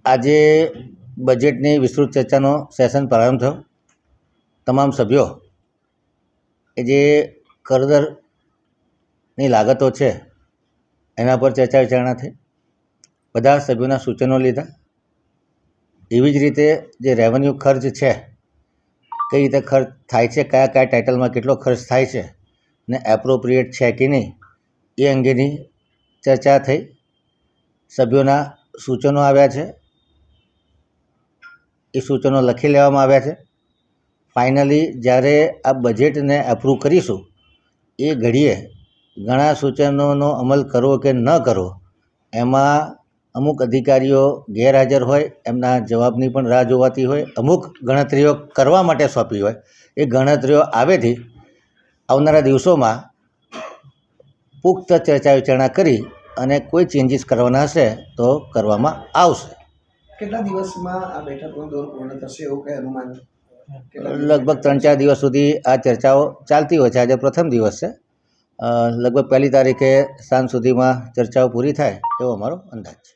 આજે બજેટની વિસ્તૃત ચર્ચાનો સેશન પ્રારંભ થયો. તમામ સભ્યો એ જે કરદરની લાગતો છે એના પર ચર્ચા વિચારણા થઈ. બધા સભ્યોના સૂચનો લીધા. એવી જ રીતે જે રેવન્યુ ખર્ચ છે, કઈ રીતે ખર્ચ થાય છે, કયા કયા ટાઇટલમાં કેટલો ખર્ચ થાય છે ને એપ્રોપ્રિએટ છે કે નહીં એ અંગેની ચર્ચા થઈ. સભ્યોના સૂચનો આવ્યા છે, એ સૂચનો લખી લેવામાં આવ્યા છે. ફાઇનલી જ્યારે આ બજેટને એપ્રૂવ કરીશું એ ઘડીએ ઘણા સૂચનોનો અમલ કરવો કે ન કરવો, એમાં અમુક અધિકારીઓ ગેરહાજર હોય, એમના જવાબની પણ રાહ જોવાતી હોય, અમુક ગણતરીઓ કરવા માટે સોંપી હોય. એ ગણતરીઓ આવેથી આવનારા દિવસોમાં પુખ્ત ચર્ચા વિચારણા કરી અને કોઈ ચેન્જીસ કરવાના હશે તો કરવામાં આવશે. કેટલા દિવસમાં આ બેઠકનો દોર પૂર્ણ થશે એવું કંઈ અનુમાન? લગભગ 3-4 દિવસ સુધી આ ચર્ચાઓ ચાલતી હોય છે. આજે પ્રથમ દિવસ છે. લગભગ 1લી તારીખે સાંજ સુધીમાં ચર્ચાઓ પૂરી થાય એવો અમારો અંદાજ છે.